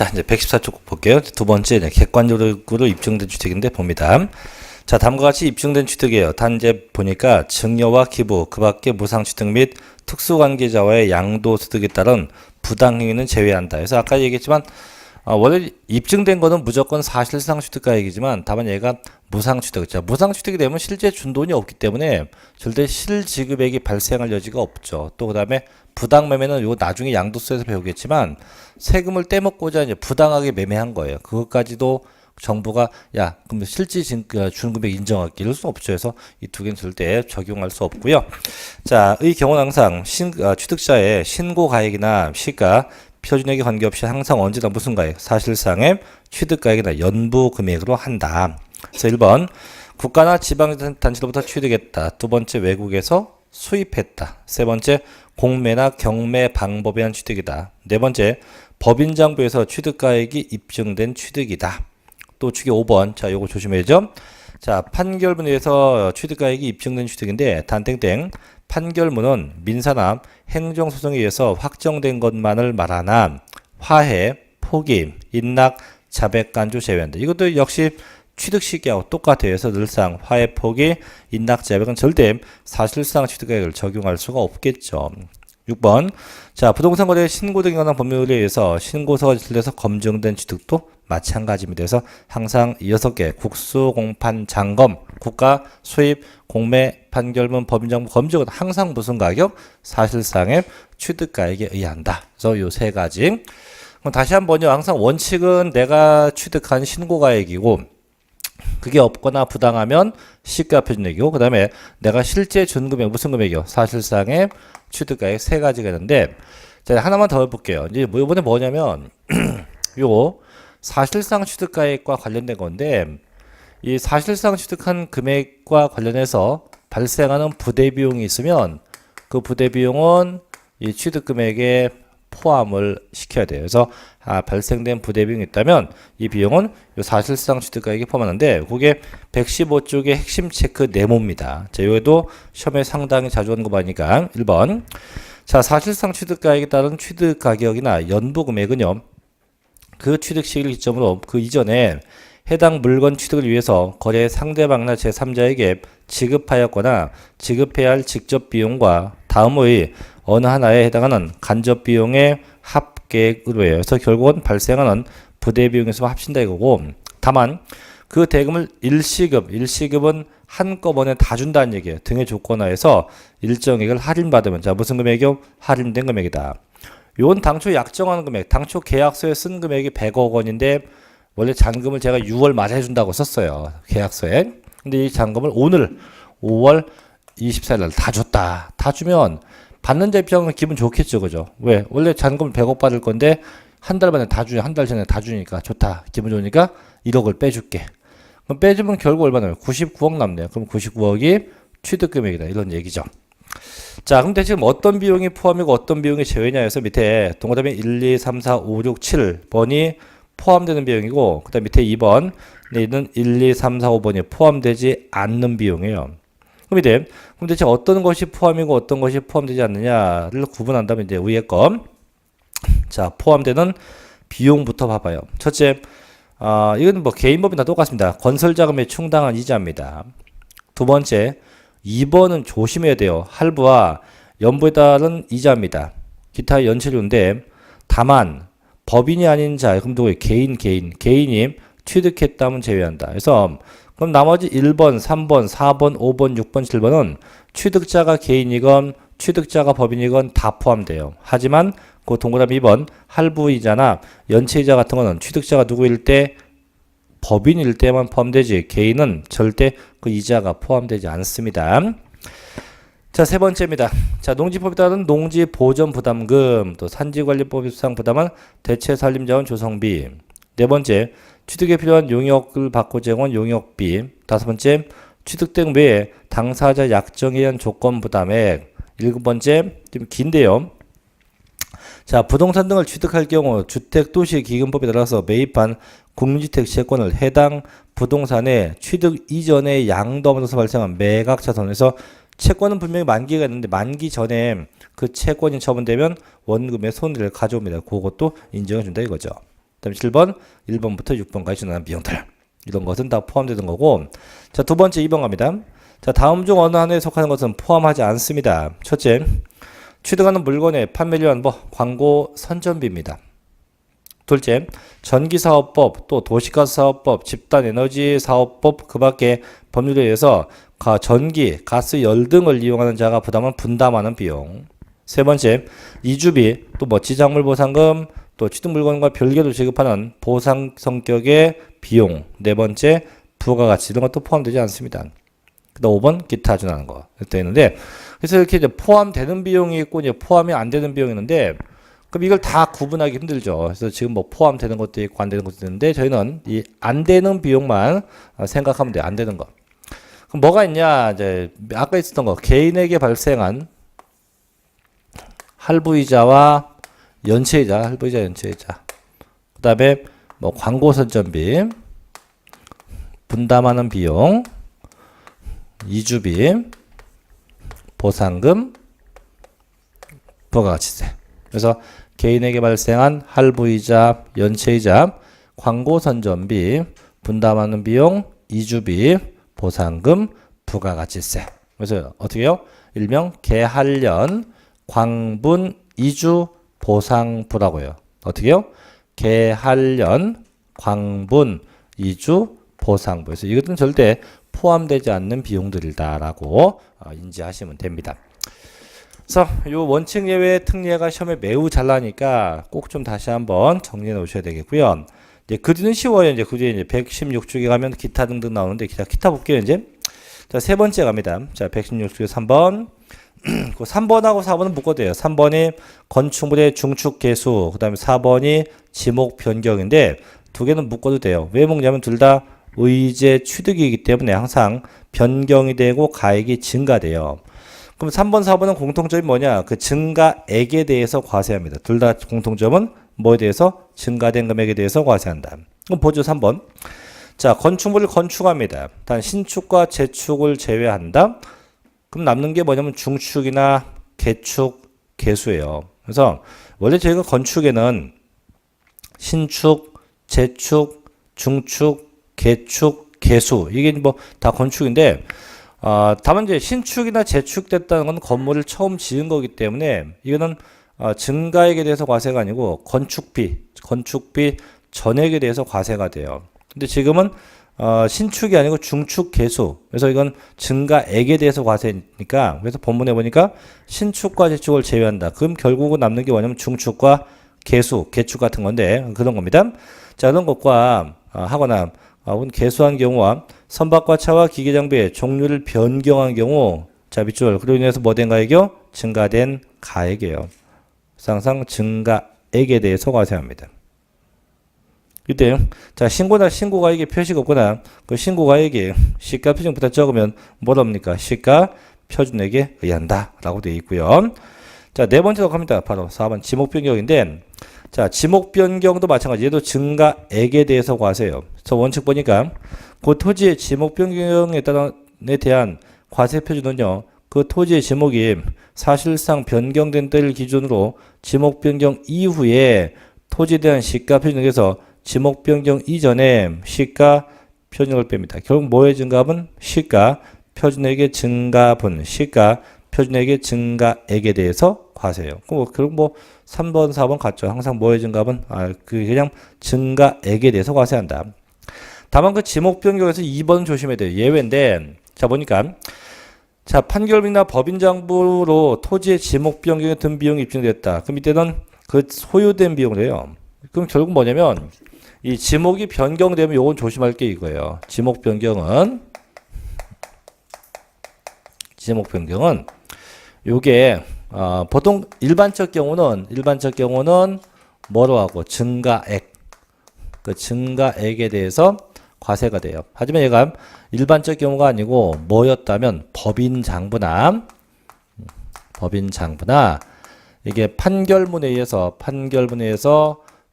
자, 이제 114쪽 볼게요. 두 번째, 객관적으로 입증된 취득인데 봅니다. 자, 다음과 같이 입증된 취득이에요. 단 이제 보니까 증여와 기부, 그 밖에 무상 취득 및 특수관계자와의 양도 소득에 따른 부당행위는 제외한다. 그래서 아까 얘기했지만 원래 입증된 거는 무조건 사실상 취득가액이지만 다만 얘가 무상취득. 자, 무상취득이 되면 실제 준 돈이 없기 때문에 절대 실지급액이 발생할 여지가 없죠. 또 그 다음에 부당매매는 이거 나중에 양도세에서 배우겠지만 세금을 떼먹고자 이제 부당하게 매매한 거예요. 그것까지도 정부가 야 그럼 실제 준 금액 인정할게 이럴 수 없죠. 그래서 이 두 개는 절대 적용할 수 없고요. 자, 의 경우는 항상 취득자의 신고가액이나 시가 표준액에 관계없이 항상 언제나 무슨 가액? 사실상의 취득가액이나 연부금액으로 한다. 그래서 1번 국가나 지방단체로부터 취득했다. 두 번째 외국에서 수입했다. 세 번째 공매나 경매 방법에 의한 취득이다. 네 번째 법인장부에서 취득가액이 입증된 취득이다. 또 축이 5번. 자, 요거 조심해야죠. 자, 판결문에서 취득가액이 입증된 취득인데 단땡땡 판결문은 민사나 행정소송에 의해서 확정된 것만을 말하나 화해, 포기, 인락, 자백간주 제외한다. 이것도 역시 취득 시기하고 똑같아요. 그래서 늘상 화해, 포기, 인락, 자백은 절대 사실상 취득가액을 적용할 수가 없겠죠. 6번. 자, 부동산 거래 신고 등에 관한 법률에 의해서 신고서가 제출돼서 검증된 취득도 마찬가지입니다. 그래서 항상 6개 국수, 공판, 장검, 국가, 수입, 공매, 판결문, 법인장부, 검증은 항상 무슨 가격? 사실상의 취득가액에 의한다. 그래서 요 세 가지. 그럼 다시 한번요. 항상 원칙은 내가 취득한 신고가액이고 그게 없거나 부당하면 시가 표준액이고 그 다음에 내가 실제 준 금액 무슨 금액이요? 사실상의 취득가액 세 가지가 있는데 자, 하나만 더 해볼게요. 이제 이번에 뭐냐면 요 사실상 취득가액과 관련된 건데 이 사실상 취득한 금액과 관련해서 발생하는 부대비용이 있으면 그 부대비용은 이 취득금액에 포함을 시켜야 돼요. 그래서 발생된 부대비용이 있다면 이 비용은 요 사실상 취득가액에 포함하는데 그게 115쪽의 핵심 체크 네모입니다. 자, 여기도 시험에 상당히 자주 오는 거 보니까 1번. 자, 사실상 취득가액에 따른 취득가격이나 연부금액은요. 그 취득 시기를 기점으로 그 이전에 해당 물건 취득을 위해서 거래 상대방이나 제3자에게 지급하였거나 지급해야 할 직접 비용과 다음의 어느 하나에 해당하는 간접 비용의 합계액으로 해요. 그래서 결국은 발생하는 부대비용에서 합친다 이거고 다만 그 대금을 일시급은 한꺼번에 다 준다는 얘기예요. 등의 조건하에서 일정액을 할인받으면 자 무슨 금액이요? 할인된 금액이다. 요건 당초 약정하는 금액, 당초 계약서에 쓴 금액이 100억 원인데 원래 잔금을 제가 6월 말에 해준다고 썼어요. 계약서에. 근데 이 잔금을 오늘 5월 24일 날 다 줬다. 다 주면 받는 자 입장은 기분 좋겠죠. 그죠? 왜? 원래 잔금을 100억 받을 건데 한 달 만에 다 주냐, 한 달 전에 다 주니까 좋다. 기분 좋으니까 1억을 빼줄게. 그럼 빼주면 결국 얼마 나요? 99억 남네요. 그럼 99억이 취득금액이다. 이런 얘기죠. 자, 근데 지금 어떤 비용이 포함이고 어떤 비용이 제외냐 해서 밑에 동그라미 1, 2, 3, 4, 5, 6, 7번이 포함되는 비용이고 그 다음 밑에 2번 는 1, 2, 3, 4, 5번이 포함되지 않는 비용이에요. 그럼 이제 그럼 대체 어떤 것이 포함이고 어떤 것이 포함되지 않느냐를 구분한다면 이제 위에 거. 자, 포함되는 비용부터 봐봐요. 첫째, 이건 뭐 개인법이나 똑같습니다. 건설자금에 충당한 이자입니다. 두 번째, 2번은 조심해야 돼요. 할부와 연부에 따른 이자입니다. 기타 연체료인데 다만 법인이 아닌 자, 그럼 누구예요? 개인이 취득했다면 제외한다. 그래서 그럼 나머지 1번, 3번, 4번, 5번, 6번, 7번은 취득자가 개인이건 취득자가 법인이건 다 포함돼요. 하지만 그 동그라미 2번 할부이자나 연체이자 같은 거는 취득자가 누구일 때 법인일 때만 포함되지 개인은 절대 그 이자가 포함되지 않습니다. 자, 세 번째입니다. 자, 농지법에 따른 농지보전부담금, 또 산지관리법에 수상 부담한 대체산림자원 조성비. 네 번째, 취득에 필요한 용역을 받고 제공한 용역비. 다섯 번째, 취득된 외에 당사자 약정에 의한 조건 부담액. 일곱 번째, 좀 긴데요. 자, 부동산 등을 취득할 경우 주택도시기금법에 따라서 매입한 국민주택 채권을 해당 부동산의 취득 이전에 양도하면서 발생한 매각차손에서 채권은 분명히 만기가 있는데 만기 전에 그 채권이 처분되면 원금의 손해를 가져옵니다. 그것도 인정해 준다 이거죠. 그다음에 7번, 1번부터 6번까지 지나는 비용들. 이런 것은 다 포함되는 거고. 자, 두 번째 2번 갑니다. 자, 다음 중 어느 하나에 속하는 것은 포함하지 않습니다. 첫째, 취득하는 물건의 판매료 안보, 광고 선전비입니다. 둘째, 전기사업법, 또 도시가스사업법, 집단에너지사업법 그 밖에 법률에 의해서 전기, 가스, 열 등을 이용하는 자가 분담하는 비용. 세 번째, 이주비, 또 뭐 지작물 보상금, 또 취득물건과 별개로 지급하는 보상 성격의 비용. 네 번째, 부가가치 이런 것도 포함되지 않습니다. 그다음 5번 기타 준하는 거 되어 있는데, 그래서 이렇게 이제 포함되는 비용이 있고 이제 포함이 안 되는 비용이 있는데, 그럼 이걸 다 구분하기 힘들죠. 그래서 지금 뭐 포함되는 것도 있고 안 되는 것도 있는데, 저희는 이 안 되는 비용만 생각하면 돼요. 안 되는 거. 그럼 뭐가 있냐? 이제 아까 있었던 거, 개인에게 발생한 할부이자와 연체이자, 할부이자, 연체이자. 그다음에 뭐 광고 선전비, 분담하는 비용, 이주비, 보상금, 부가가치세. 그래서 개인에게 발생한 할부이자, 연체이자, 광고 선전비, 분담하는 비용, 이주비, 보상금, 부가가치세. 그래서 어떻게 해요? 일명 개할련, 광분, 이주, 보상부라고 해요. 어떻게 해요? 개할련, 광분, 이주, 보상부. 그래서 이것은 절대 포함되지 않는 비용들이다라고 인지하시면 됩니다. 그래서 이 원칙 예외 특례가 시험에 매우 잘 나니까 꼭 좀 다시 한번 정리해 놓으셔야 되겠고요. 이제 그 뒤는 쉬워요. 이제 그 뒤에 이제 116쪽에 가면 기타 등등 나오는데 기타 볼게요. 이제 자, 세 번째 갑니다. 자, 116쪽에 3번. 그 3번하고 4번은 묶어도 돼요. 3번이 건축물의 중축 개수, 그 다음에 4번이 지목 변경인데 두 개는 묶어도 돼요. 왜 묶냐면 둘 다 의제 취득이기 때문에 항상 변경이 되고 가액이 증가돼요. 그럼 3번, 4번은 공통점이 뭐냐? 그 증가액에 대해서 과세합니다. 둘 다 공통점은 뭐에 대해서? 증가된 금액에 대해서 과세한다. 그럼 보죠, 3번. 자, 건축물을 건축합니다. 단 신축과 재축을 제외한다. 그럼 남는 게 뭐냐면 중축이나 개축, 개수예요. 그래서 원래 저희가 건축에는 신축, 재축, 중축, 개축, 개수 이게 뭐 다 건축인데 다만 이제 신축이나 재축됐다는 건 건물을 처음 지은 거기 때문에 이거는 증가액에 대해서 과세가 아니고 건축비 전액에 대해서 과세가 돼요. 근데 지금은 신축이 아니고 중축 개수. 그래서 이건 증가액에 대해서 과세니까 그래서 본문에 보니까 신축과 재축을 제외한다. 그럼 결국은 남는 게 뭐냐면 중축과 개수, 개축 같은 건데 그런 겁니다. 자, 그런 것과 하거나 개수한 경우와 선박과 차와 기계 장비의 종류를 변경한 경우 자, 밑줄 그로 인해서 뭐 된 가액이요? 증가된 가액이에요. 항상 증가액에 대해서 과세합니다. 이때 자, 신고가액에 표시가 없거나 그 신고가액이 시가 표준보다 적으면 뭐랍니까? 시가 표준액에 의한다 라고 되어 있고요. 자, 네 번째로 갑니다. 바로 4번 지목 변경인데 자, 지목 변경도 마찬가지. 얘도 증가액에 대해서 과세요. 그래서 원칙 보니까 그 토지의 지목 변경에 대한 과세 표준은요. 그 토지의 지목이 사실상 변경된 때를 기준으로 지목 변경 이후에 토지에 대한 시가 표준액에서 지목 변경 이전에 시가 표준액을 뺍니다. 결국 뭐의 증가분? 시가 표준액의 증가분, 시가 표준액의 증가액에 대해서 과세예요. 결국 뭐 3번, 4번 같죠. 항상 뭐의 증가분? 그냥 증가액에 대해서 과세한다. 다만 그 지목 변경에서 2번 조심해야 돼요. 예외인데 자 보니까 자 판결문이나 법인장부로 토지의 지목 변경에 든 비용이 입증됐다. 그럼 이때는 그 소요된 비용이래요. 그럼 결국 뭐냐면 이 지목이 변경되면 요건 조심할 게 이거예요. 지목 변경은 요게 보통 일반적 경우는 뭐로 하고 증가액 그 증가액에 대해서 과세가 돼요. 하지만 얘가 일반적 경우가 아니고 뭐였다면 법인장부나 이게 판결문에 의해서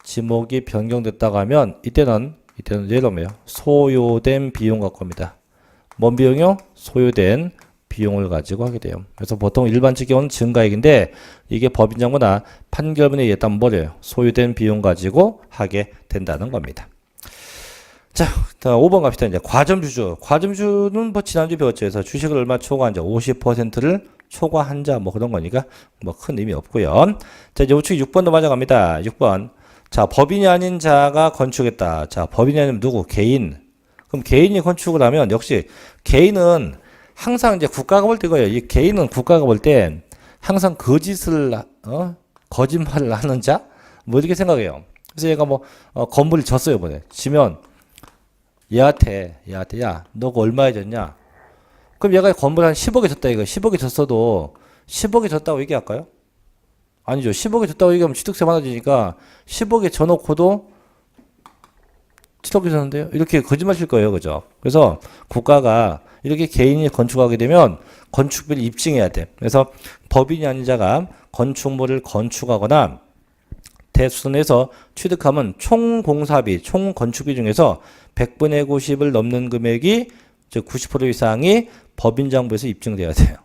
지목이 변경됐다고 하면 이때는 예를 들면 소요된 비용 갖고 합니다. 뭔 비용이요? 소요된 비용을 가지고 하게 돼요. 그래서 보통 일반적 경우는 증가액인데 이게 법인장부나 판결문에 의했다면 뭐래요? 소요된 비용 가지고 하게 된다는 겁니다. 자, 5번 갑시다. 이제 과점주주. 과점주주는 뭐 지난주 배웠죠. 그래서 주식을 얼마 초과한 자, 50%를 초과한 자, 뭐 그런 거니까 뭐 큰 의미 없고요. 자, 이제 우측 6번도 맞아갑니다. 6번. 자, 법인이 아닌 자가 건축했다. 자, 법인이 아니면 누구? 개인. 그럼 개인이 건축을 하면 역시 개인은 항상 이제 국가가 볼 때 이거예요. 이 개인은 국가가 볼 때 항상 거짓을, 거짓말을 하는 자? 뭐 이렇게 생각해요. 그래서 얘가 뭐, 건물을 졌어요, 이번에. 지면, 얘한테, 야, 너가 얼마에 졌냐? 그럼 얘가 건물 한 10억에 졌다, 이거. 10억에 졌어도 10억에 졌다고 얘기할까요? 아니죠. 10억에 졌다고 얘기하면 취득세 많아지니까 10억에 져놓고도 7억에 졌는데요? 이렇게 거짓말 칠 거예요. 그죠? 그래서 국가가 이렇게 개인이 건축하게 되면 건축비를 입증해야 돼. 그래서 법인이 아닌 자가 건축물을 건축하거나 대수선에서 취득하면 총 공사비, 총 건축비 중에서 100분의 90을 넘는 금액이 즉 90% 이상이 법인장부에서 입증돼야 돼요.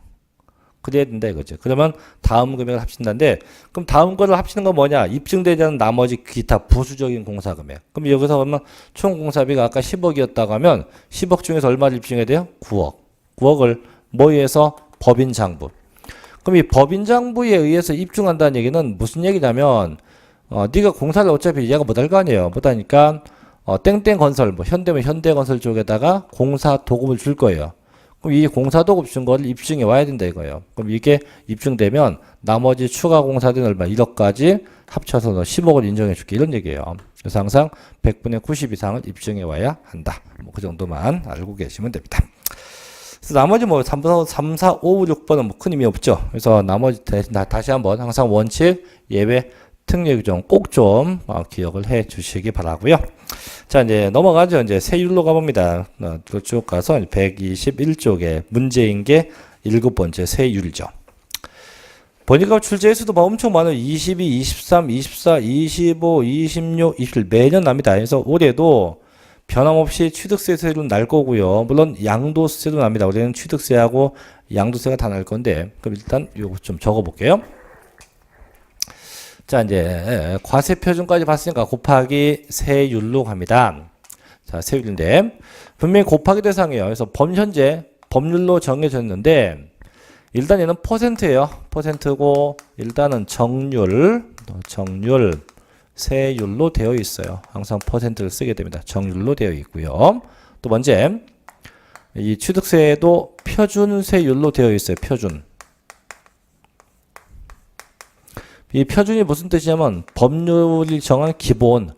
그래야 된다 이거죠. 그러면 다음 금액을 합친다는데 그럼 다음 거를 합치는 건 뭐냐? 입증되지 않은 나머지 기타 부수적인 공사 금액. 그럼 여기서 보면 총 공사비가 아까 10억이었다고 하면 10억 중에서 얼마를 입증해야 돼요? 9억. 9억을 뭐에 의해서? 법인장부. 그럼 이 법인장부에 의해서 입증한다는 얘기는 무슨 얘기냐면 네가 공사를 어차피 얘가 못할 거 아니에요. 못하니까 땡땡건설, 뭐 현대면 현대건설 쪽에다가 공사 도급을 줄 거예요. 그럼 이 공사 도급 준 거를 입증해 와야 된다 이거예요. 그럼 이게 입증되면 나머지 추가 공사된 얼마 1억까지 합쳐서 너 10억을 인정해 줄게 이런 얘기예요. 그래서 항상 100분의 90 이상을 입증해 와야 한다. 뭐 그 정도만 알고 계시면 됩니다. 그래서 나머지 뭐 3, 4, 5, 6번은 뭐 큰 의미 없죠. 그래서 나머지 다시 한번 항상 원칙, 예외, 특례 규정 꼭 좀 기억을 해 주시기 바라고요. 자, 이제 넘어가죠. 이제 세율로 가봅니다. 쭉 가서 121쪽에 문제인 게 7번째 세율이죠. 보니까 출제의 수도 엄청 많아요. 22, 23, 24, 25, 26, 27 매년 납니다. 그래서 올해도 변함없이 취득세 세율은 날 거고요. 물론 양도세도 납니다. 올해는 취득세하고 양도세가 다 날 건데 그럼 일단 요거 좀 적어 볼게요. 자, 이제 과세 표준까지 봤으니까 곱하기 세율로 갑니다. 자, 세율인데 분명히 곱하기 대상이에요. 그래서 현재 법률로 정해졌는데 일단 얘는 퍼센트예요. 퍼센트고 일단은 정률 세율로 되어 있어요. 항상 퍼센트를 쓰게 됩니다. 정률로 되어 있고요. 또 번째 이 취득세도 표준세율로 되어 있어요. 표준. 이 표준이 무슨 뜻이냐면 법률이 정한 기본,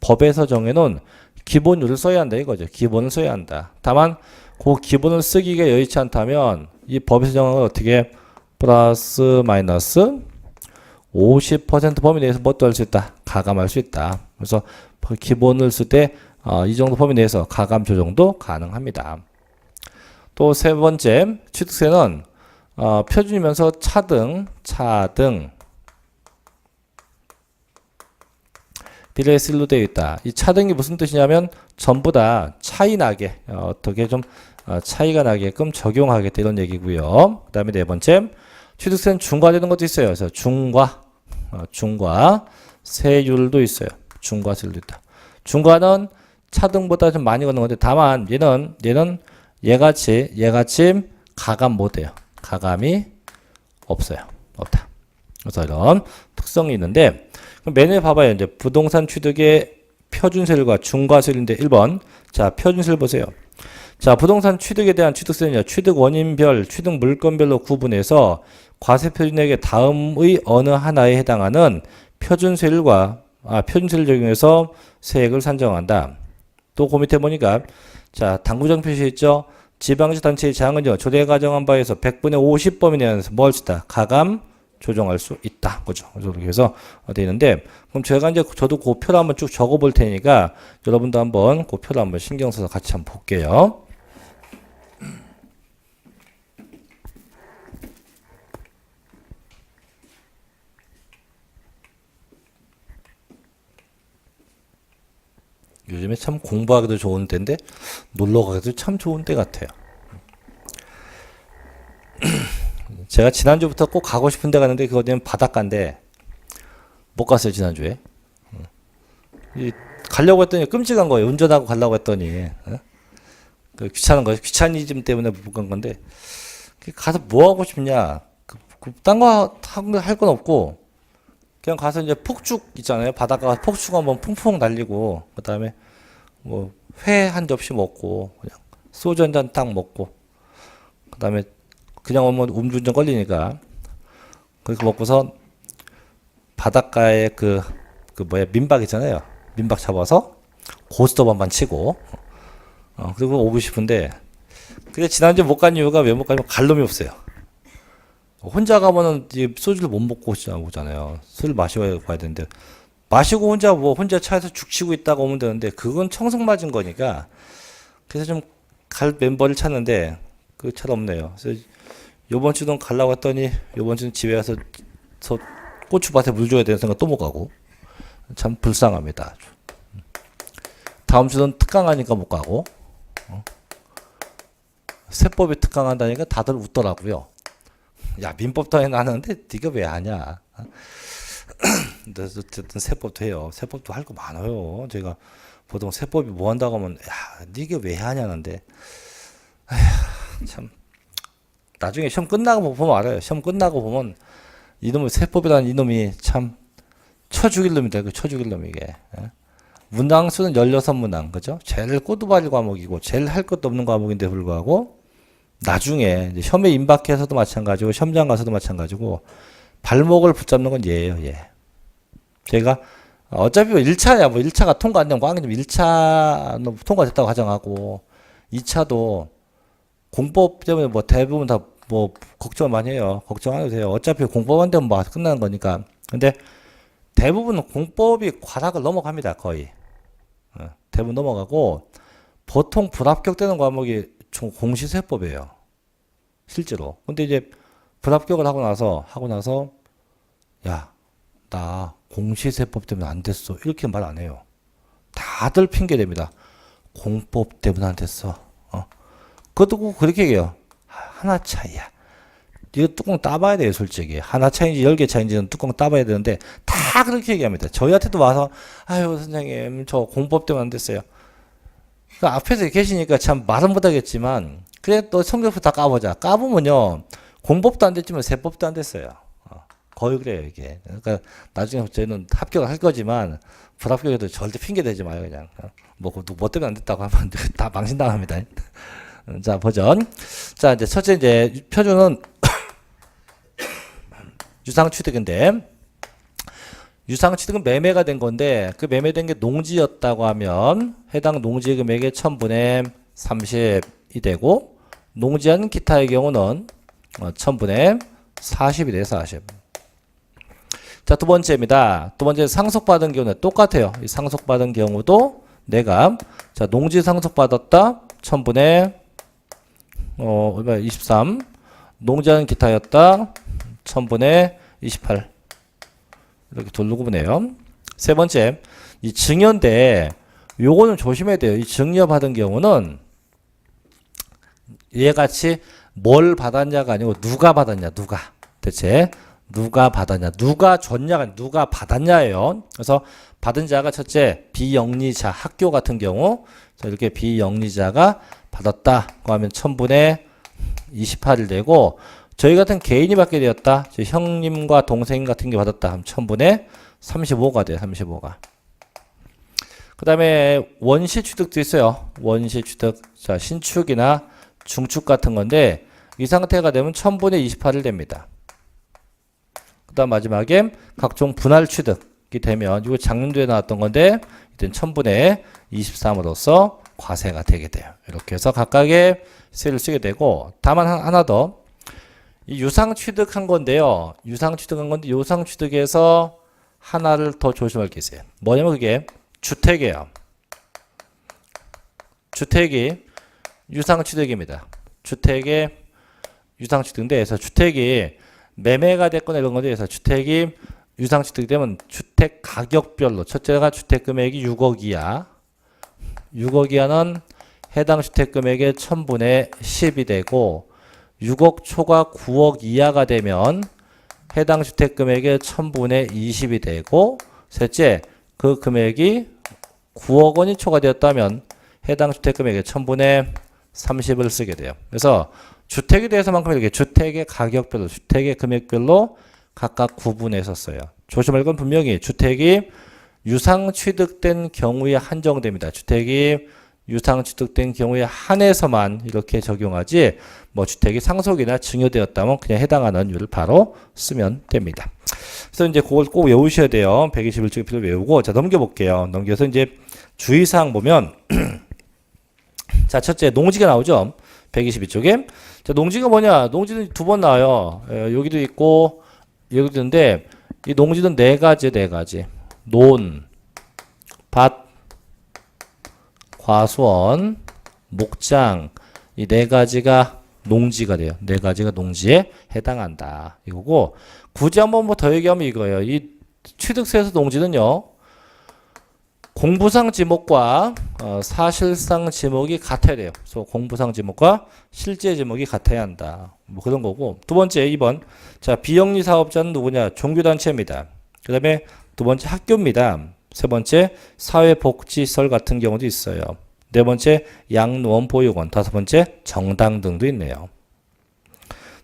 법에서 정해놓은 기본율을 써야 한다 이거죠. 기본을 써야 한다. 다만 그 기본을 쓰기가 여의치 않다면 이 법에서 정한 건 어떻게 플러스 마이너스 50% 범위 내에서 뭣도 할 수 있다. 가감할 수 있다. 그래서 기본을 쓸 때 이 정도 범위 내에서 가감 조정도 가능합니다. 또 세 번째 취득세는 표준이면서 차등 비례세율로 되어 있다. 이 차등이 무슨 뜻이냐면 전부 다 차이 나게 어떻게 좀 차이가 나게끔 적용하겠다 이런 얘기고요. 그 다음에 네 번째 취득세는 중과되는 것도 있어요. 그래서 중과 세율도 있어요. 중과세율도 있다. 중과는 차등보다 좀 많이 걷는 건데 다만 얘는 얘같이 가감 못해요. 가감이 없어요. 없다. 그래서 이런 특성이 있는데 맨에 봐봐요. 이제 부동산 취득의 표준세율과 중과세율인데 1번. 자, 표준세율 보세요. 자, 부동산 취득에 대한 취득세는 취득 원인별, 취득 물건별로 구분해서 과세 표준액의 다음의 어느 하나에 해당하는 표준세율 적용해서 세액을 산정한다. 또 그 밑에 보니까 자, 당구정 표시했죠. 지방자치단체의 장은요 조례 가정한 바에서 100분의 50 범위 내에서 뭘 쓰다 가감 조정할 수 있다. 그죠? 그렇게 해서 되어 있는데, 그럼 제가 이제 저도 그 표를 한번 쭉 적어 볼 테니까 여러분도 한번 그 표를 한번 신경 써서 같이 한번 볼게요. 요즘에 참 공부하기도 좋은 때인데 놀러 가기도 참 좋은 때 같아요. 제가 지난주부터 꼭 가고 싶은 데 갔는데 그거는 바닷가인데 못 갔어요, 지난주에. 가려고 했더니 끔찍한 거예요. 운전하고 가려고 했더니. 그 귀찮은 거예요. 귀차니즘 때문에 못 간 건데. 가서 뭐 하고 싶냐. 딴 거 할 건 없고, 그냥 가서 이제 폭죽 있잖아요. 바닷가 가서 폭죽 한번 퐁퐁 날리고, 그 다음에 뭐 회 한 접시 먹고, 그냥 소주 한 잔 딱 먹고, 그 다음에 그냥 오면 음주운전 걸리니까, 그렇게 먹고서 바닷가에 민박 있잖아요. 민박 잡아서 고스톱 한번 치고, 그리고 오고 싶은데, 근데 지난주에 못 간 이유가 왜 못 가냐면 갈 놈이 없어요. 혼자 가면은 소주를 못 먹고 오잖아요. 술 마시고 가야 되는데, 마시고 혼자 차에서 죽치고 있다가 오면 되는데, 그건 청승 맞은 거니까, 그래서 좀 갈 멤버를 찾는데, 그 잘 없네요. 그래서 요번 주는 가려고 했더니, 요번 주는 집에 가서 고추밭에 물 줘야 되는 생각 또 못 가고, 참 불쌍합니다. 다음 주는 특강하니까 못 가고, 세법이 특강한다니까 다들 웃더라고요. 야, 민법도 하는데 네가 왜 하냐. 어쨌든 세법도 해요. 세법도 할 거 많아요. 제가 보통 세법이 뭐 한다고 하면 야, 네가 왜 하냐는데 참 나중에 시험 끝나고 보면 알아요. 시험 끝나고 보면 이놈의 세법이라는 이놈이 참 쳐 죽일 놈이다. 쳐 죽일 놈 이게. 문항수는 16문항, 그죠? 제일 꼬두발리 과목이고, 제일 할 것도 없는 과목인데 불구하고, 나중에, 이제 시험에 임박해서도 마찬가지고, 시험장 가서도 마찬가지고, 발목을 붙잡는 건 얘예요, 얘. 제가, 어차피 1차야, 1차가 통과 안 되면 꽝이면 1차 통과됐다고 가정하고, 2차도 공법 때문에 대부분 다 걱정을 많이 해요. 걱정 안 해도 돼요. 어차피 공법 안 되면 끝나는 거니까. 근데, 대부분 공법이 과락을 넘어갑니다. 거의. 대부분 넘어가고 보통 불합격되는 과목이 공시세법이에요. 실제로. 근데 이제 불합격을 하고 나서 야, 나 공시세법 때문에 안 됐어. 이렇게 말 안 해요. 다들 핑계 댑니다. 공법 때문에 안 됐어. 그것도 그렇게 얘기해요. 하나 차이야. 이거 뚜껑 따봐야 돼요, 솔직히. 하나 차인지 10개 차인지는 뚜껑 따봐야 되는데, 다 그렇게 얘기합니다. 저희한테도 와서, 아유, 선생님, 저 공법 때문에 안 됐어요. 그 앞에서 계시니까 참 말은 못하겠지만, 그래, 또 성적표 다 까보자. 까보면요, 공법도 안 됐지만 세법도 안 됐어요. 거의 그래요, 이게. 그러니까 나중에 저희는 합격을 할 거지만, 불합격에도 절대 핑계 대지 마요, 그냥. 뭐 때문에 안 됐다고 하면 다 망신당합니다. 자, 버전. 자, 이제 첫째, 이제, 표준은, 유상취득인데 유상취득은 매매가 된 건데 그 매매된 게 농지였다고 하면 해당 농지 금액의 1000분의 30이 되고 농지한 기타의 경우는 1000분의 40이 돼요. 40. 자, 두 번째입니다. 두 번째 상속받은 경우는 똑같아요. 이 상속받은 경우도 내가 자, 농지 상속받았다. 1000분의 얼마 23. 농지한 기타였다. 1000분의 28 이렇게 돌로 구분해요. 세 번째 이 증여인데 요거는 조심해야 돼요. 이 증여 받은 경우는 얘같이 뭘 받았냐가 아니고 누가 받았냐 대체 누가 받았냐 누가 줬냐가 누가 받았냐예요. 그래서 받은 자가 첫째 비영리자 학교 같은 경우 자, 이렇게 비영리자가 받았다고 하면 1000분의 28을 내고 저희 같은 개인이 받게 되었다. 형님과 동생 같은 게 받았다. 하면 1000분의 35가 돼요. 35가. 그 다음에 원시 취득도 있어요. 원시 취득. 자, 신축이나 중축 같은 건데 이 상태가 되면 1000분의 28을 됩니다. 그 다음 마지막에 각종 분할 취득이 되면 이거 작년도에 나왔던 건데 이때는 1000분의 23으로서 과세가 되게 돼요. 이렇게 해서 각각의 세를 쓰게 되고 다만 하나 더 이 유상 취득한 건데요. 유상 취득한 건데 유상 취득에서 하나를 더 조심할 게 있어요. 뭐냐면 그게 주택이에요. 주택이 유상 취득입니다. 주택의 유상 취득인데 그래서 주택이 매매가 됐거나 이런 건데 그래서 주택이 유상 취득이 되면 주택 가격별로 첫째가 주택 금액이 6억 이하 6억 이하는 해당 주택 금액의 1000분의 10이 되고 6억 초과 9억 이하가 되면 해당 주택 금액의 1000분의 20이 되고, 셋째, 그 금액이 9억 원이 초과되었다면 해당 주택 금액의 1000분의 30을 쓰게 돼요. 그래서 주택에 대해서만큼 이렇게 주택의 가격별로, 주택의 금액별로 각각 구분해서 써요. 조심할 건 분명히 주택이 유상 취득된 경우에 한정됩니다. 주택이 유상 취득된 경우에 한해서만 이렇게 적용하지, 뭐 주택이 상속이나 증여되었다면 그냥 해당하는 율을 바로 쓰면 됩니다. 그래서 이제 그걸 꼭 외우셔야 돼요. 121쪽표를 외우고, 자, 넘겨볼게요. 넘겨서 이제 주의사항 보면, 자, 첫째, 농지가 나오죠. 122쪽에. 자, 농지가 뭐냐? 농지는 두 번 나와요. 여기도 있고, 여기도 있는데, 이 농지는 네 가지. 논, 밭, 과수원, 목장, 이 네 가지가 농지가 돼요. 네 가지가 농지에 해당한다. 이거고, 굳이 한번 뭐 더 얘기하면 이거예요. 이 취득세에서 농지는요, 공부상 지목과 사실상 지목이 같아야 돼요. 그래서 공부상 지목과 실제 지목이 같아야 한다. 뭐 그런 거고. 두 번째, 2번. 자, 비영리 사업자는 누구냐? 종교단체입니다. 그 다음에 두 번째, 학교입니다. 세 번째, 사회복지시설 같은 경우도 있어요. 네 번째, 양로원 보육원. 다섯 번째, 정당 등도 있네요.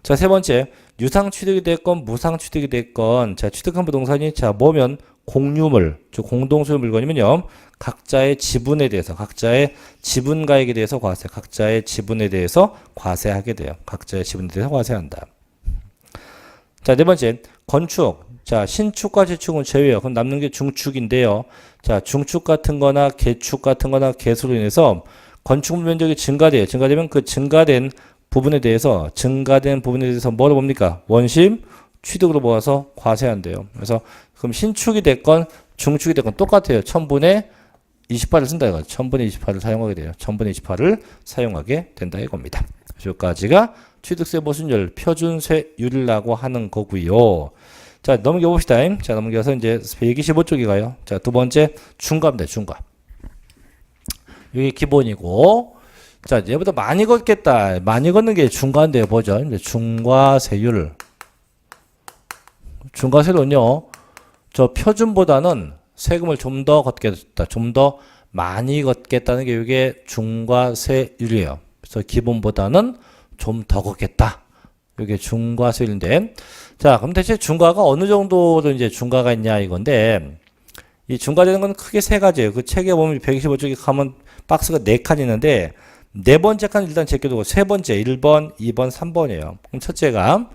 자, 세 번째, 유상 취득이 됐건 무상 취득이 됐건, 자, 취득한 부동산이 자, 뭐면 공유물, 즉 공동소유 물건이면요, 각자의 지분에 대해서, 각자의 지분가액에 대해서 과세, 각자의 지분에 대해서 과세하게 돼요. 각자의 지분에 대해서 과세한다. 자, 네 번째, 건축. 자, 신축과 재축은 제외요. 그럼 남는 게 중축인데요. 자, 중축 같은 거나 개축 같은 거나 개수로 인해서 건축물 면적이 증가돼요. 증가되면 그 증가된 부분에 대해서 뭐로 봅니까? 원심 취득으로 모아서 과세한대요. 그래서 그럼 신축이 됐건 중축이 됐건 똑같아요. 1000분의 28을 쓴다 이거. 1000분의 28을 사용하게 돼요. 1000분의 28을 사용하게 된다 이겁니다. 여기까지가 취득세 보수율 표준세율이라고 하는 거고요. 자, 넘겨봅시다. 자, 넘겨서 이제 125쪽에 가요. 자, 두 번째 중과입니다. 중과. 이게 기본이고, 자, 얘보다 많이 걷겠다. 많이 걷는 게 중과인데요. 보죠. 이제 중과세율. 중과세율은요, 저 표준보다는 세금을 좀 더 걷겠다. 좀 더 많이 걷겠다는 게 이게 중과세율이에요. 그래서 기본보다는 좀 더 걷겠다. 이게 중과세율인데, 자, 그럼 대체 중과가 어느 정도로 이제 중과가 있냐 이건데, 이 중과되는 건 크게 세 가지예요. 그 책에 보면 125쪽에 가면 박스가 4칸 있는데, 네 번째 칸 일단 제껴두고, 세 번째 1번, 2번, 3번이에요. 그럼 첫째가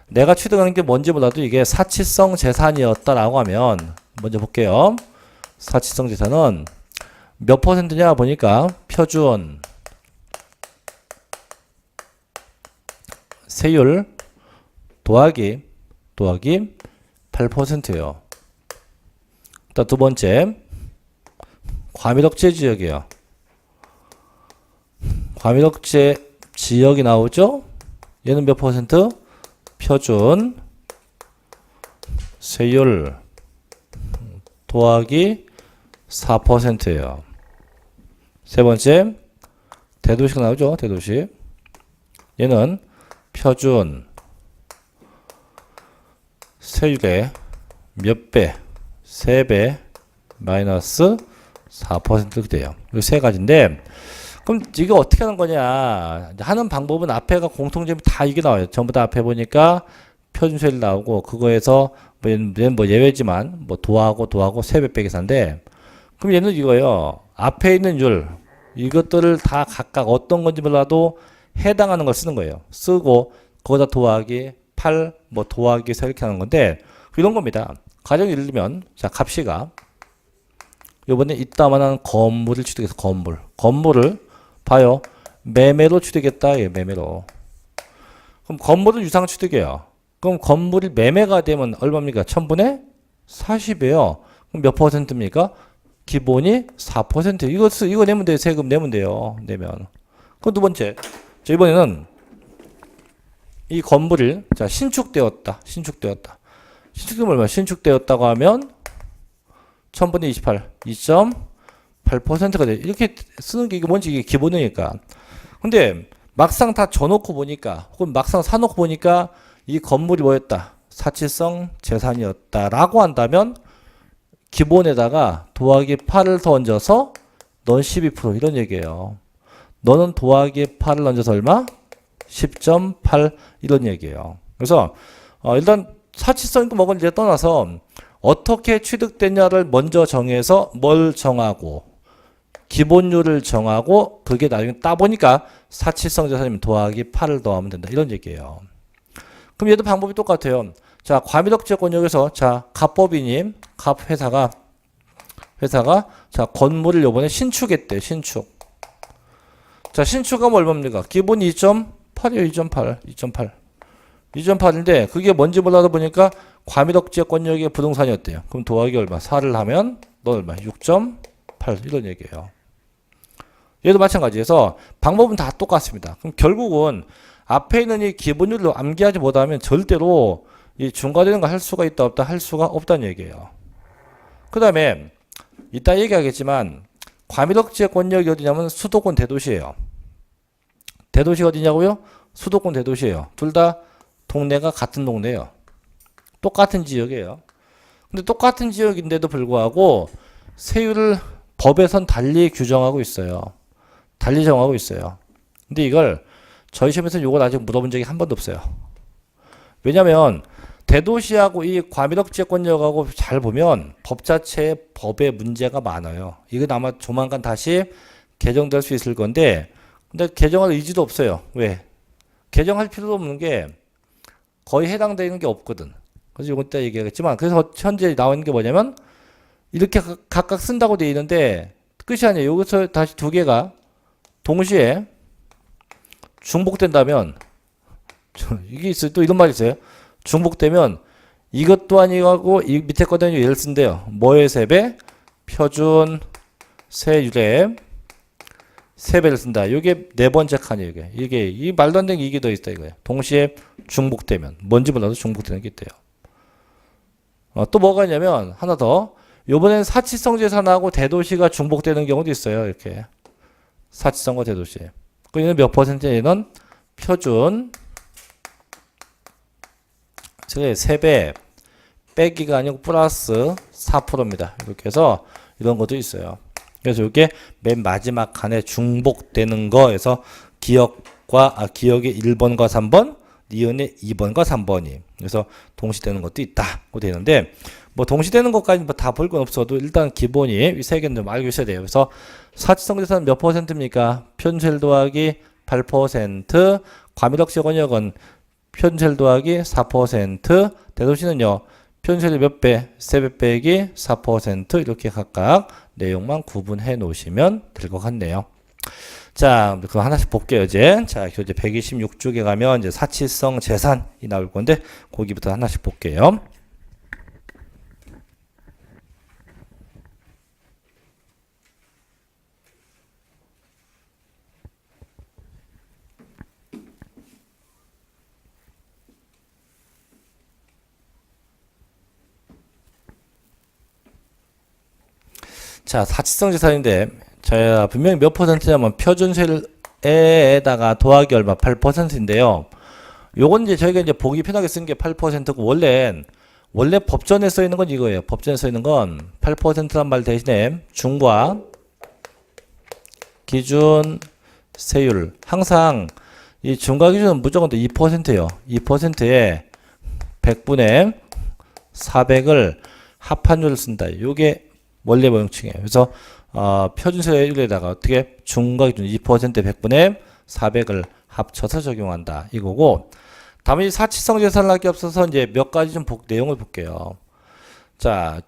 내가 취득하는 게 뭔지 몰라도 이게 사치성 재산이었다라고 하면, 먼저 볼게요. 사치성 재산은 몇 퍼센트냐 보니까 표준 세율 더하기 8%예요. 또 두 번째, 과밀억제 지역이에요. 과밀억제 지역이 나오죠? 얘는 몇 퍼센트? 표준 세율 더하기 4%예요. 세 번째, 대도시가 나오죠? 대도시. 얘는 표준 세율의 몇 배? 3배 마이너스 4% 돼요. 이 세 가지인데, 그럼 이게 어떻게 하는 거냐? 하는 방법은 앞에가 공통점이 다 이게 나와요. 전부 다 앞에 보니까 표준세율 나오고, 그거에서 얘는 뭐 예외지만 뭐 도하고 3배 빼기 산데, 그럼 얘는 이거예요. 앞에 있는 율, 이것들을 다 각각 어떤 건지 몰라도 해당하는 걸 쓰는 거예요. 쓰고 거기다 더하기 8, 뭐 더하기 4 이렇게 하는 건데, 이런 겁니다. 가령 예를 들면, 자, 갑시가 요번에 이따만한 건물을 취득해서 건물을 봐요. 매매로 취득했다. 예, 매매로. 그럼 건물을 유상 취득해요. 그럼 건물이 매매가 되면 얼마입니까? 1000분의 40이에요. 그럼 몇 퍼센트입니까? 기본이 4%. 이거 내면 돼요. 세금 내면 돼요. 내면. 그럼 두 번째. 자, 이번에는 이 건물을, 자, 신축되었다. 신축되면 얼마? 신축되었다고 하면 1000분의 28, 2.8%가 돼요. 이렇게 쓰는 게 이게 뭔지 이게 기본이니까. 근데 막상 다 져놓고 보니까 혹은 막상 사놓고 보니까 이 건물이 뭐였다? 사치성 재산이었다라고 한다면 기본에다가 더하기 8을 더 얹어서 넌 12% 이런 얘기예요. 너는 더하기 8을 얹어서 얼마? 10.8 이런 얘기예요. 그래서 일단 사치성 있고 뭐건 이제 떠나서 어떻게 취득됐냐를 먼저 정해서 뭘 정하고 기본율을 정하고 그게 나중에 따보니까 사치성 재산이면 더하기 8을 더하면 된다 이런 얘기예요. 그럼 얘도 방법이 똑같아요. 자, 과미덕지역권역에서 자 갑법인님 갑회사가 자 건물을 요번에 신축했대. 신축. 자, 신축하면 얼마입니까? 기본 2.8이에요. 2.8인데 그게 뭔지 몰라도 보니까 과미덕지역권역의 부동산이었대요. 그럼 더하기 얼마? 4를 하면 너 얼마? 6.8 이런 얘기예요. 얘도 마찬가지해서 방법은 다 똑같습니다. 그럼 결국은 앞에 있는 이 기본율로 암기하지 못하면 절대로 이 중과되는 거 할 수가 있다 없다 할 수가 없다는 얘기예요. 그 다음에 이따 얘기하겠지만 과미덕지역권역이 어디냐면 수도권 대도시예요. 대도시가 어디냐고요? 수도권 대도시예요. 둘 다 동네가 같은 동네예요. 똑같은 지역이에요. 근데 똑같은 지역인데도 불구하고 세율을 법에선 달리 규정하고 있어요. 달리 정하고 있어요. 근데 이걸 저희 시험에서 이걸 아직 물어본 적이 한 번도 없어요. 왜냐면 대도시하고 이 과미덕지역권역하고 잘 보면 법 자체에 법에 문제가 많아요. 이건 아마 조만간 다시 개정될 수 있을 건데 근데 개정할 의지도 없어요. 왜? 개정할 필요도 없는 게 거의 해당되는 게 없거든. 그래서 이건 이따 얘기하겠지만 그래서 현재 나와 있는 게 뭐냐면 이렇게 각각 쓴다고 되어 있는데 끝이 아니에요. 여기서 다시 두 개가 동시에 중복된다면 이게 있어요. 또 이런 말이 있어요. 중복되면 이것도 아니고 이 밑에 거도 아니고 얘를 쓴대요. 뭐의 세배? 표준 세율의 세배를 쓴다. 이게 네 번째 칸이에요. 이게 이 말도 안 되는 게 이게 더 있다 이거예요. 동시에 중복되면 뭔지 몰라도 중복되는 게 있대요. 또 뭐가 있냐면 하나 더. 요번엔 사치성 재산하고 대도시가 중복되는 경우도 있어요. 이렇게 사치성과 대도시. 그러면 몇 퍼센트에는 표준 세배 빼기가 아니고 플러스 4%입니다. 이렇게 해서 이런 것도 있어요. 그래서 이게 맨 마지막 칸에 중복되는 거에서 기억의 1번과 3번, 니은의 2번과 3번이. 그래서 동시되는 것도 있다고 되는데 뭐 동시되는 것까지 뭐 다 볼 건 없어도 일단 기본이 이 세 개는 좀 알고 있어야 돼요. 그래서 사치성 재산은 몇 퍼센트입니까? 표준세율 더하기 8%, 과미덕지역권역은 표준세율 더하기 4%, 대도시는요. 표준세율 몇 배? 3배 빼기 4% 이렇게 각각 내용만 구분해 놓으시면 될 것 같네요. 자, 그거 하나씩 볼게요, 이제. 자, 교재 126쪽에 가면 이제 사치성 재산이 나올 건데, 거기부터 하나씩 볼게요. 자, 사치성 재산인데, 자, 분명히 몇 퍼센트냐면 표준세율에다가 더하기 얼마? 8%인데요. 요건 이제 저희가 이제 보기 편하게 쓴 게 8%고, 원래 법전에 써 있는 건 이거예요. 법전에 써 있는 건 8%란 말 대신에 중과 기준 세율. 항상 이 중과 기준은 무조건 2%예요. 2%에 100분의 400을 합한율을 쓴다. 요게 원래 모형칭이에요. 그래서 표준세율에다가 어떻게 중과 기준 2% 100분의 400을 합쳐서 적용한다. 이거고 다음에 사치성 재산을 할 게 없어서 이제 몇 가지 좀 내용을 볼게요. 자,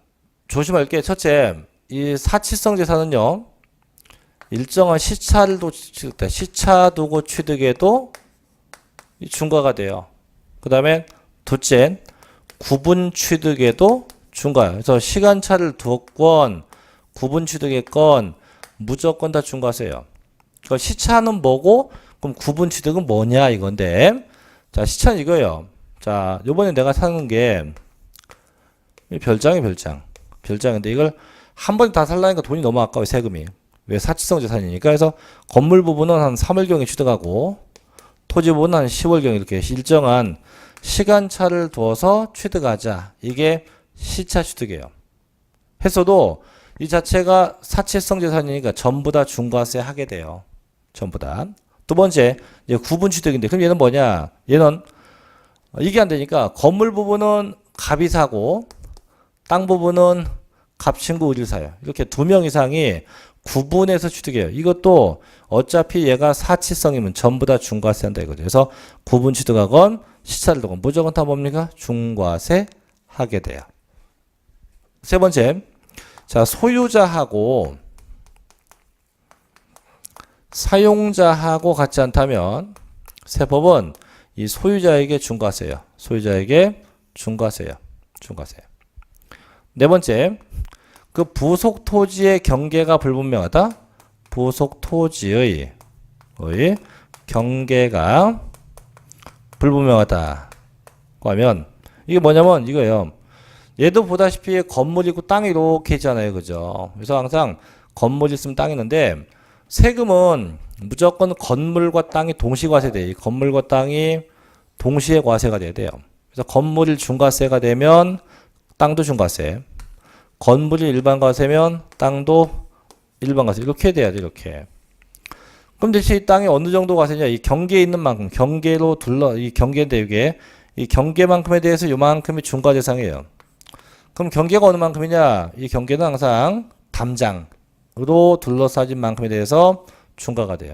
조심할 게 첫째, 이 사치성 재산은요. 일정한 시차를 두고 취득해도 중과가 돼요. 그 다음에 둘째, 구분 취득에도 중과예요. 그래서 시간차를 두었건 구분 취득했건 무조건 다 중과세요. 그러니까 시차는 뭐고 그럼 구분 취득은 뭐냐 이건데 자 시차는 이거예요. 자 요번에 내가 사는 게 별장이에요. 별장인데 이걸 한 번에 다 살라니까 돈이 너무 아까워요. 세금이. 왜 사치성 재산이니까. 그래서 건물 부분은 한 3월경에 취득하고 토지 부분은 한 10월경 이렇게 일정한 시간차를 두어서 취득하자. 이게 시차 취득이에요. 했어도 이 자체가 사치성 재산이니까 전부 다 중과세 하게 돼요. 전부 다. 두 번째, 이제 구분 취득인데, 그럼 얘는 뭐냐? 얘는 이게 안 되니까 건물 부분은 갑이 사고 땅 부분은 갑친구 을이 사요. 이렇게 두 명 이상이 구분해서 취득해요. 이것도 어차피 얘가 사치성이면 전부 다 중과세 한다 이거죠. 그래서 구분 취득하건 시차를 두건 무조건 다 뭡니까? 중과세 하게 돼요. 세 번째, 자, 소유자하고 사용자하고 같지 않다면 세법은 이 소유자에게 중과세요. 소유자에게 중과세요. 중과세. 네 번째, 그 부속 토지의 경계가 불분명하다. 부속 토지의 경계가 불분명하다고 하면 이게 뭐냐면 이거예요. 얘도 보다시피 건물이 있고 땅이 이렇게 있잖아요. 그죠? 그래서 항상 건물이 있으면 땅이 있는데 세금은 무조건 건물과 땅이 동시 과세돼요. 이 건물과 땅이 동시에 과세가 돼야 돼요. 그래서 건물이 중과세가 되면 땅도 중과세. 건물이 일반 과세면 땅도 일반 과세. 이렇게 돼야 돼. 이렇게. 그럼 대체 이 땅이 어느 정도 과세냐? 이 경계에 있는 만큼 경계로 이 경계인데 이게 이 경계만큼에 대해서 요만큼이 중과 대상이에요. 그럼 경계가 어느 만큼이냐? 이 경계는 항상 담장으로 둘러싸진 만큼에 대해서 중과가 돼요.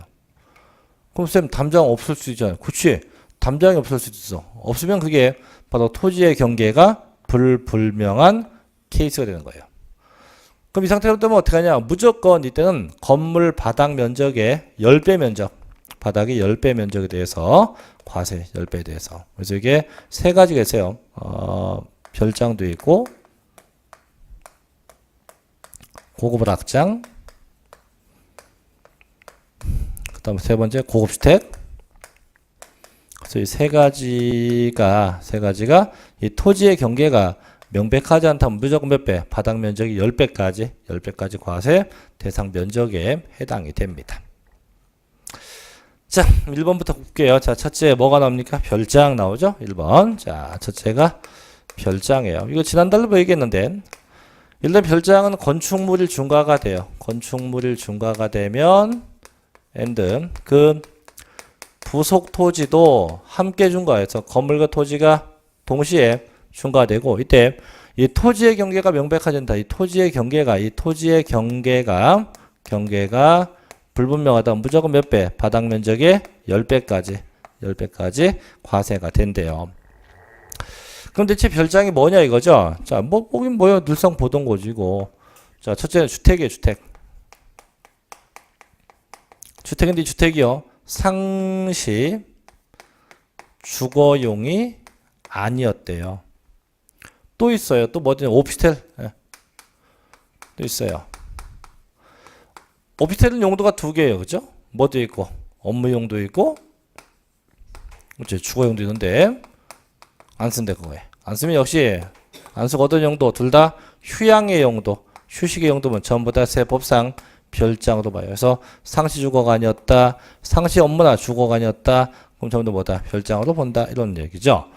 그럼 쌤 담장 없을 수 있잖아요. 그치? 담장이 없을 수도 있어. 없으면 그게 바로 토지의 경계가 불분명한 케이스가 되는 거예요. 그럼 이 상태로 되면 어떻게 하냐? 무조건 이때는 건물 바닥 면적의 10배 면적, 바닥의 10배 면적에 대해서 과세 10배에 대해서. 그래서 이게 세 가지가 있어요. 별장도 있고 고급 악장, 그 다음에 세 번째 고급주택. 그래서 이 세 가지가 이 토지의 경계가 명백하지 않다면 무조건 몇 배? 바닥 면적이 10배까지 과세 대상 면적에 해당이 됩니다. 자, 1번부터 볼게요. 자, 첫째 뭐가 나옵니까? 별장 나오죠? 1번. 자, 첫째가 별장이에요. 이거 지난달로 뭐 얘기했는데 일단 별장은 건축물일 중과가 돼요. 건축물일 중과가 되면 and 그 부속 토지도 함께 중과해서 건물과 토지가 동시에 중과되고 이때 이 토지의 경계가 명백화된다. 이 토지의 경계가 불분명하다. 무조건 몇 배? 바닥 면적의 10배까지 과세가 된대요. 그럼 대체 별장이 뭐냐 이거죠? 자, 뭐 보긴 뭐요? 늘상 보던 거지고. 자, 첫째는 주택이에요, 주택. 주택인데 주택이요. 상시 주거용이 아니었대요. 또 있어요. 또 뭐든 오피스텔. 네. 또 있어요. 오피스텔은 용도가 두 개예요. 그죠? 뭐도 있고 업무용도 있고 주거용도 있는데 안 쓴대 그거에. 안 쓰면 역시 안 쓰고 어떤 용도 둘 다 휴양의 용도, 휴식의 용도면 전부 다 세법상 별장으로 봐요. 그래서 상시 주거가 아니었다, 상시 업무나 주거가 아니었다. 그럼 전부 다 뭐다? 별장으로 본다. 이런 얘기죠.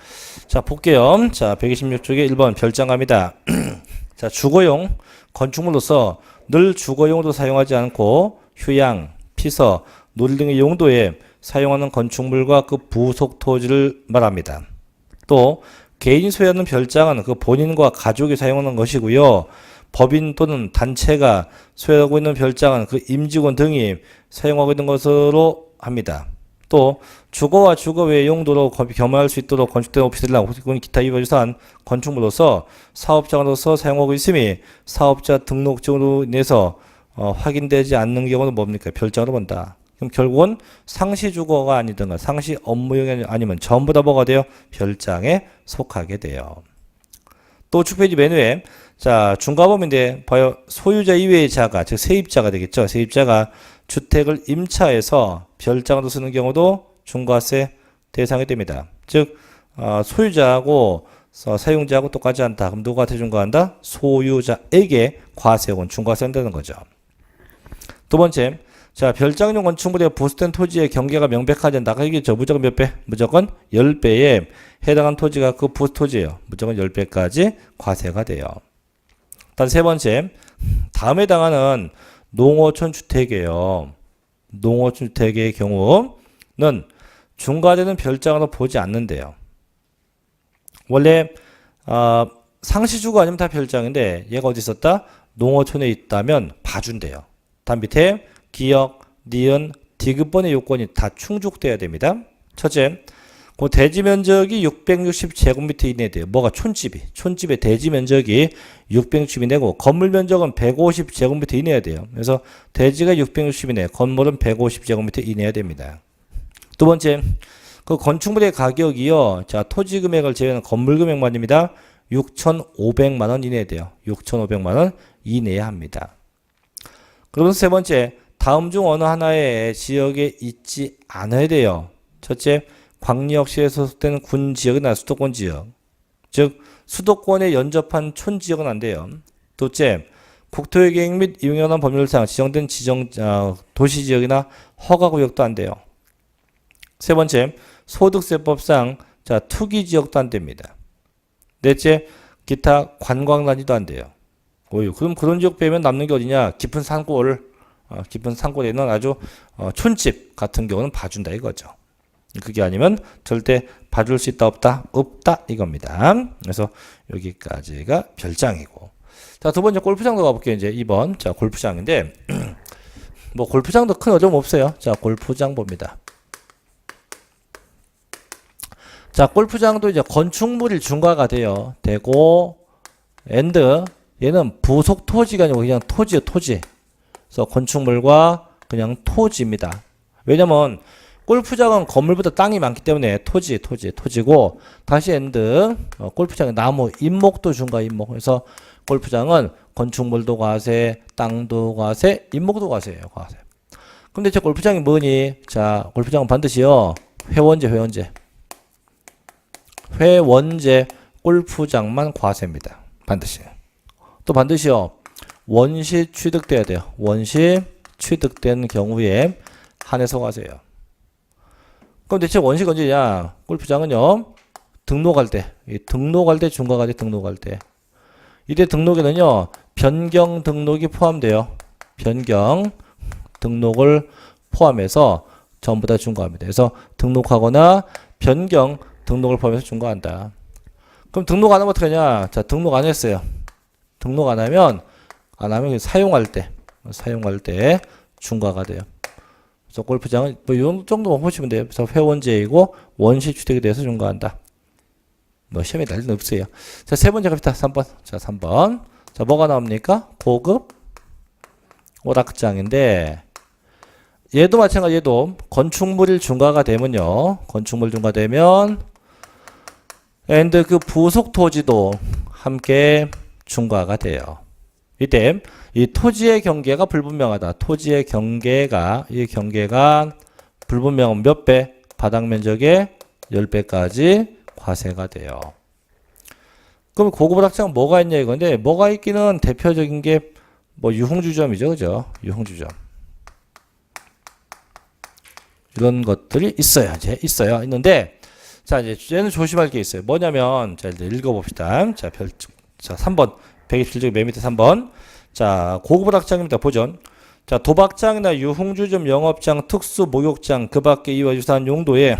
자, 볼게요. 자, 126쪽에 1번 별장 갑니다. 자, 주거용 건축물로서 늘 주거용으로 사용하지 않고 휴양, 피서, 놀이 등의 용도에 사용하는 건축물과 그 부속 토지를 말합니다. 또 개인이 소유하는 별장은 그 본인과 가족이 사용하는 것이고요. 법인 또는 단체가 소유하고 있는 별장은 그 임직원 등이 사용하고 있는 것으로 합니다. 또 주거와 주거 외의 용도로 겸할 수 있도록 건축된 오피스텔이나 혹은 기타 유사한 건축물로서 사업장으로서 사용하고 있음이 사업자 등록증으로 인해서 확인되지 않는 경우는 뭡니까? 별장으로 본다. 그럼 결국은 상시 주거가 아니든가 상시 업무용이 아니면 전부 다 뭐가 돼요? 별장에 속하게 돼요. 또 축배지 맨 위에 자, 중과범인데 봐요. 소유자 이외의 자가 즉 세입자가 되겠죠. 세입자가 주택을 임차해서 별장으로 쓰는 경우도 중과세 대상이 됩니다. 즉 소유자하고 사용자하고 똑같지 않다. 그럼 누구한테 중과한다? 소유자에게 과세 혹은 중과세 한다는 거죠. 두 번째, 자, 별장용 건축물의 보수된 토지의 경계가 명백하지 않다. 이게 무조건 몇 배? 무조건 10배에 해당한 토지가 그 보수 토지예요. 무조건 10배까지 과세가 돼요. 다음 세 번째, 다음에 해당하는 농어촌 주택이에요. 농어촌 주택의 경우는 중과되는 별장으로 보지 않는데요. 원래 상시주거 아니면 다 별장인데 얘가 어디 있었다? 농어촌에 있다면 봐준대요. 다음 밑에 기역, 니은, 디귿번의 요건이 다 충족돼야 됩니다. 첫째, 그 대지 면적이 660제곱미터 이내에 돼요. 뭐가 촌집의 대지 면적이 660 이내고 건물 면적은 150제곱미터 이내야 돼요. 그래서 대지가 660 이내, 건물은 150제곱미터 이내야 됩니다. 두 번째, 그 건축물의 가격이요. 자, 토지 금액을 제외한 건물 금액만입니다. 6,500만 원 이내에 돼요. 6,500만 원 이내에 합니다. 그러면서 세 번째, 다음 중 어느 하나의 지역에 있지 않아야 돼요. 첫째, 광역시에 소속되는 군 지역이나 수도권 지역, 즉 수도권에 연접한 촌 지역은 안 돼요. 둘째, 국토의 계획 및 이용에 관한 법률상 지정된 도시 지역이나 허가구역도 안 돼요. 세 번째, 소득세법상 투기 지역도 안 됩니다. 넷째, 기타 관광단지도 안 돼요. 그럼 그런 지역 빼면 남는 게 어디냐? 깊은 산골에는 아주 촌집 같은 경우는 봐준다 이거죠. 그게 아니면 절대 봐줄 수 있다 없다? 없다 이겁니다. 그래서 여기까지가 별장이고. 자, 두 번째 골프장도 가볼게요. 이제 2번. 자, 골프장인데 뭐 골프장도 큰 어려움 없어요. 자, 골프장 봅니다. 자, 골프장도 이제 건축물이 중과가 돼요. 되고 앤드 얘는 부속 토지가 아니고 그냥 토지예요, 토지. 그래서 건축물과 그냥 토지입니다. 왜냐면 골프장은 건물보다 땅이 많기 때문에 토지고 다시 앤드 골프장에 나무 인목도 중과 인목. 그래서 골프장은 건축물도 과세, 땅도 과세, 인목도 과세예요, 과세. 근데 저 골프장이 뭐니? 자, 골프장은 반드시요 회원제 골프장만 과세입니다. 반드시. 또 반드시요 원시 취득돼야 돼요. 원시 취득된 경우에 한해서 과세요. 그럼 대체 원시가 언제냐? 골프장은요 등록할 때 중과가 돼. 등록할 때 이때 등록에는요 변경 등록이 포함돼요. 변경 등록을 포함해서 전부 다 중과합니다. 그래서 등록하거나 변경 등록을 포함해서 중과한다. 그럼 등록 안 하면 어떻게 하냐? 자, 등록 안 했어요. 등록 안 하면 사용할 때 중과가 돼요. 그래서 골프장은 뭐 이 정도만 보시면 돼요. 그래서 회원제이고 원시 주택에 대해서 중과한다. 뭐 시험에 날 일은 없어요. 자, 세 번째 갑시다. 3번. 자, 3번. 자, 뭐가 나옵니까? 고급 오락장인데 얘도 마찬가지. 얘도 건축물이 중과가 되면요. 건축물 중과되면 앤드 그 부속 토지도 함께 중과가 돼요. 이때 이 토지의 경계가 불분명하다. 토지의 경계가 불분명한 몇 배? 바닥 면적의 10배까지 과세가 돼요. 그럼 고급 오락장 뭐가 있냐 이건데 뭐가 있기는 대표적인 게 뭐 유흥주점이죠. 그죠? 유흥주점. 이런 것들이 있어요. 있어요. 있는데 자, 이제 얘는 조심할 게 있어요. 뭐냐면 자, 이제 읽어봅시다. 자, 3번. 127쪽 맨 밑에 3번. 자, 고급 오락장입니다. 보전. 자, 도박장이나 유흥주점, 영업장, 특수 목욕장, 그 밖에 이와 유사한 용도에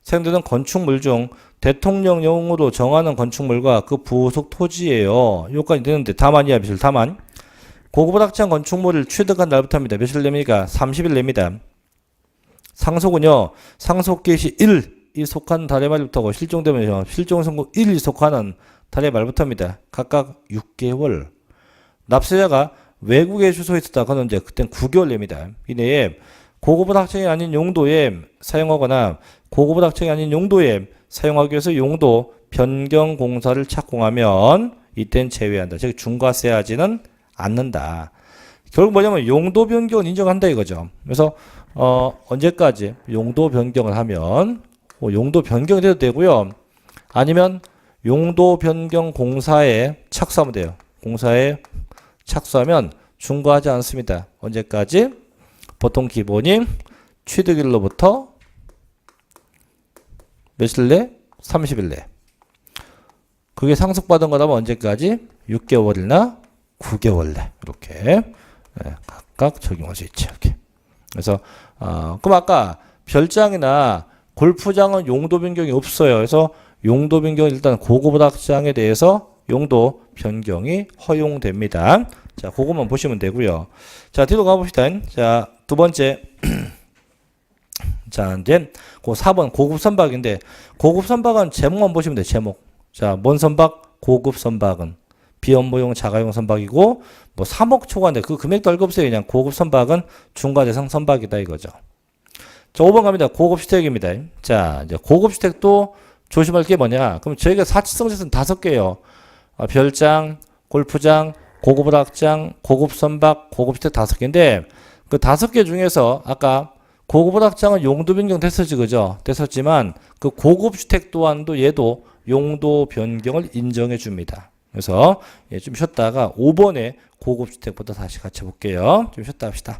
사용되는 건축물 중 대통령령으로 정하는 건축물과 그 부속 토지예요. 여기까지 되는데 다만이야, 며칠 다만. 고급 오락장 건축물을 취득한 날부터입니다. 며칠 냅니까? 30일 냅니다. 상속은요, 상속 개시 1이 속한 달의 말부터고 실종되면 실종 선고 1이 속하는 달의 말부터입니다. 각각 6개월. 납세자가 외국에 주소에 있었다. 그건 이제 그땐 9개월 냅니다. 이내에 고급 오락장이 아닌 용도에 사용하거나 고급 오락장이 아닌 용도에 사용하기 위해서 용도 변경 공사를 착공하면 이땐 제외한다. 즉 중과세하지는 않는다. 결국 뭐냐면 용도 변경은 인정한다 이거죠. 그래서 언제까지 용도 변경을 하면 용도 변경이 돼도 되고요. 아니면 용도 변경 공사에 착수하면 돼요. 공사에 착수하면 중과하지 않습니다. 언제까지? 보통 기본이 취득일로부터 며칠 내? 30일 내. 그게 상속받은 거라면 언제까지? 6개월이나 9개월 내. 이렇게 각각 적용할 수 있죠. 이렇게. 그래서 그럼 아까 별장이나 골프장은 용도 변경이 없어요. 그래서 용도 변경 일단 고급 오락장에 대해서 용도 변경이 허용됩니다. 자, 그것만 보시면 되고요. 자, 뒤로 가봅시다. 자, 두 번째. 자, 이제 그 4번 고급 선박인데 고급 선박은 제목만 보시면 돼요. 제목. 자, 뭔 선박? 고급 선박은 비업무용 자가용 선박이고 뭐 3억 초과인데 그 금액도 알고 없어요. 그냥 고급 선박은 중과대상 선박이다 이거죠. 자, 5번 갑니다. 고급 주택입니다. 자, 이제 고급 주택도 조심할 게 뭐냐? 그럼 저희가 사치성 재산 5개예요. 별장, 골프장, 고급 오락장, 고급 선박, 고급 주택 5개인데 그 5개 중에서 아까 고급 오락장은 용도 변경 됐었지, 그죠? 됐었지만 그 고급 주택 또한도 얘도 용도 변경을 인정해 줍니다. 그래서 좀 쉬었다가 5번에 고급 주택부터 다시 같이 볼게요. 좀 쉬었다 합시다.